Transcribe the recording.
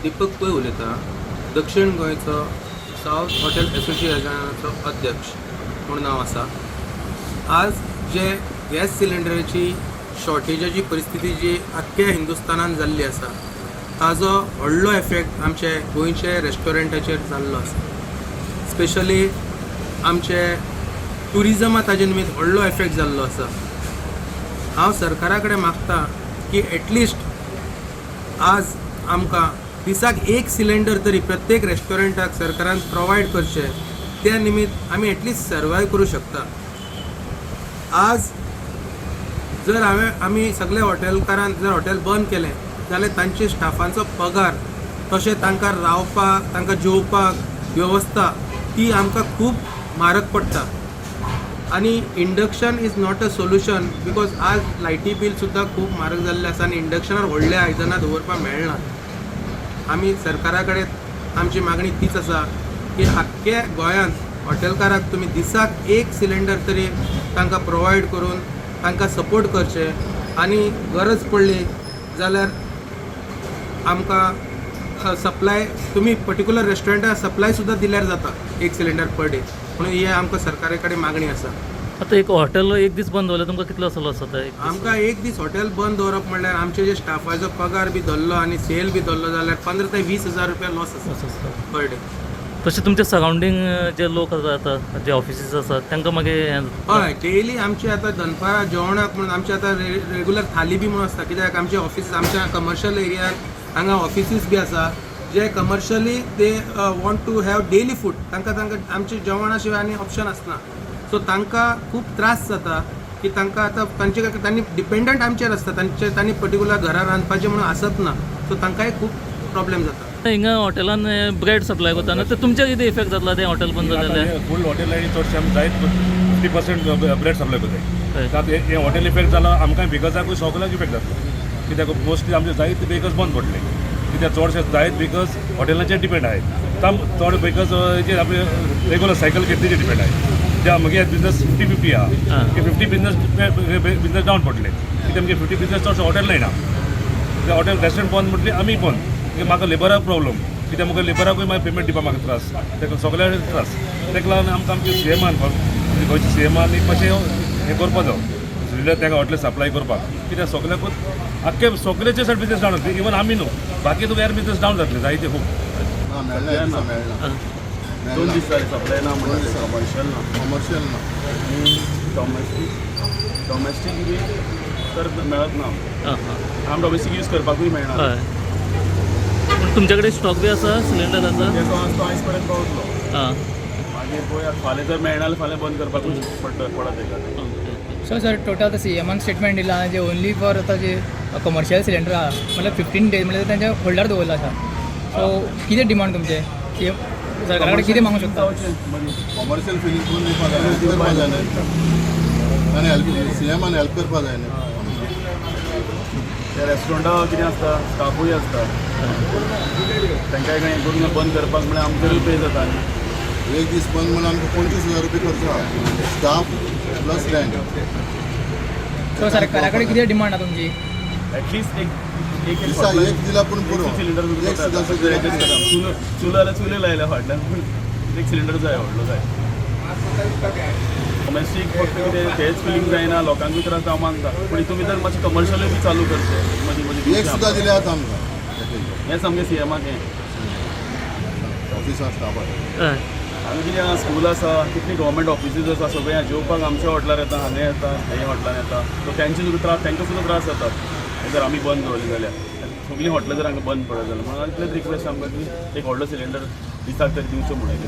दीपक पै उलयता, दक्षिण गोंयचो सावथ हॉटेल एसोसिएशनाचो अध्यक्ष म्हणून नांव आसा. आज जे गॅस सिलिंडराची शॉर्टेजाची परिस्थिती जी आख्ख्या हिंदुस्थानात जाल्ली आसा ताजो व्हडलो इफेक्ट आमचे गोंयचे रेस्टॉरंटाचेर जाल्लो आसा. स्पेशली आमचे टुरिजमाक ताजे निमित्त व्हडलो इफेक्ट जाल्लो आसा. हांव सरकारा कडेन मागता की एटलिस्ट आज आमकां दिसाक एक सिलिंडर तरी प्रत्येक रेस्टॉरंटाक सरकारान प्रोवायड करचे. त्या निमित्त आमी एटलिस्ट सर्वायव करूं शकता. आज जर आमी सगळे हॉटेलकारान जर हॉटेल बंद केलें जाल्यार तांचे स्टाफांचो पगार तशें तांकां रावपाक तांकां जेवपाक वेवस्था ती आमकां खूब म्हारग पडटा. आनी induction is not a solution because आज लायटी बील सुद्दां खूब म्हारग जाल्लें आसा आनी इंडक्शनार व्हडल्या आयदनां दवरपाक मेळना. आमी सरकारा कडेन आमची मागणी तीच आसा की आख्ख्या गोंयांत हॉटेलकाराक तुमी दिसाक एक सिलिंडर तरी तांकां प्रोवायड करून तांकां सपोर्ट करचे. आनी गरज पडली जाल्यार आमकां सप्लाय तुमी पर्टिक्युलर रेस्टॉरंटाक सप्लाय सुद्दां दिल्यार जाता एक सिलिंडर पर डे. म्हणून ही आमकां सरकारा कडेन मागणी आसा. आता एक हॉटेल एक दीस बंद दवरल्यार तुमकां कितलो असलो आसता? आमकां एक दीस हॉटेल बंद दवरप म्हणल्यार आमचे जे स्टाफाचो पगार बी धरलो आनी सेल बी धरलो जाल्यार 15 ते 20,000 रुपया लॉस आसा पर डे. तशें तुमचे सरावंडींग जे लोक आसा जे ऑफिसीस आसात तांकां मागीर हय डेली आमचे आतां दनपारां जेवणाक म्हणून आमचे आतां रेगुलर थाली बी म्हणून आसता. कित्याक आमचे ऑफिस आमच्या कमर्शियल एरियाक हांगा ऑफिसीस बी आसा जे commercially they want to have daily food. तांकां आमचे जेवणा शिवाय आनी ऑप्शन आसना. सो तांकां खूब त्रास जाता की तांकां आतां तांणी डिपेंडंट आमचेर आसता. तांणी पर्टिक्युलर घरा रांदपाचें म्हणून आसत ना. सो तांकांय खूब प्रॉब्लेम जाता. हिंगा हॉटेलान ब्रेड सप्लाय करता ते तुमचे कितें इफेक्ट जातलो ते हॉटेल बंद जाल्यार? फूल हॉटेलांनी चडशे आमी जायत 50% ब्रेड सप्लाय करतात. हे हॉटेल इफेक्ट जाला आमकां बेकर्साकूय सगळ्यांक इफेक्ट जातलो. कित्याक मोस्टली आमचे जायत बेकर्स बंद पडले. कित्याक चडशे जायत बेकर्स हॉटेलांचेर डिपेंड आहेत. चड बेकर्स जे आपले रेगुलर सायकल घेतलीचेर डिपेंड आहेत. जे मागे बिजनस 50-50 आहा की 50 बिजनस डावन पडले. कित्याक आमचे 50 बिजनस चडशे हॉटेल लायना. हॉटेल रेस्टॉरंट बंद म्हटली आमी बंद. म्हाका लेबराक प्रॉब्लम. कित्याक म्हाका लेबराकूय मागीर पेमेंट दिवपाक म्हाका त्रास. ताका सगळ्यांक त्रास. ताका लागून आमच्या सीएमान गोंयच्या सीएमान मातशें हें करपा जाय सिलिंडर ताका हॉटेल सप्लाय करपाक. कित्याक सगळ्याकूच आख्खे सगळेचे सर बिजनस डावन जातले. इवन आमी न्हू बाकी तुका हेर बिजनस डावन जातले जायते खूब. 2 दीस जाले सप्लाय ना म्हणजे कमर्शियल ना डॉमेस्टीक बी तर मेळत ना. आमी डॉमेस्टीक यूज करपाकूय मेळना. तुमचे कडेन स्टॉक बी आसा सिलिंडराचो? तो आयज पर्यंत पावतलो. मागीर पळोवया फाल्यां जर मेळना जाल्यार फाल्यां बंद करपाकूच पडत ताका. सो सर टोटल सीएमान स्टेटमेंट दिला जे ओनली फॉर आतां जे कमर्शियल सिलिंडर आहा म्हटल्यार 15 डेज म्हणजे तांच्या होल्डार दवरला आसा. सो कितें डिमांड तुमचे सरकारा कडेन कितें मागूंक शकता? कमर्शियल फिलिंग करून दिवपाक जाय आनी सीएमान हेल्प करपा जाय न्ही. त्या रेस्टॉरंटाक कितें आसता स्टाफूय आसता. तांकांय हें करून बंद करपाक म्हळ्यार आमचेरूय पे जाता. एक दीस बंद म्हणून आमकां 25,000 रुपया खर्च आहा स्टाफ प्लस रेंट. सो सरकारा कडेन कितें डिमांड आहा तुमची? एटलिस्ट एक दिसा एक दिला पूण पुरो सिलिंडर एक सुद्दां चुलो जाल्यार चुले लायल्या फाटल्यान एक सिलिंडर जाय व्हडलो जाय. डॉमेस्टीक फक्त कितें तेच फिलींग जायना लोकांकूय त्रास जावं मानता. पूण हितून भितर मातशें कमर्शियलूय बी चालू करचे मदीं मदीं. एक सुद्दां दिले आतां आमकां हें सामकें सीएमाक हें ऑफिसां स्टाफाक. आमी कितें स्कूल आसा कितली गव्हर्मेंट ऑफिसीस आसा सगळें जेवपाक आमच्या हॉटेलार येता हांगा येता हे हॉटेलान येता. सो तांचे सुद्दां त्रास तांकां सुद्दां त्रास जाता जर आमी बंद दवरली जाल्यार. सगळीं हॉटेलां जर हांगा बंद पडत जाल्यार म्हणून इतलेच रिक्वेस्ट आमकां की एक व्हडलो सिलिंडर दिसाक तरी दिवचो म्हणून.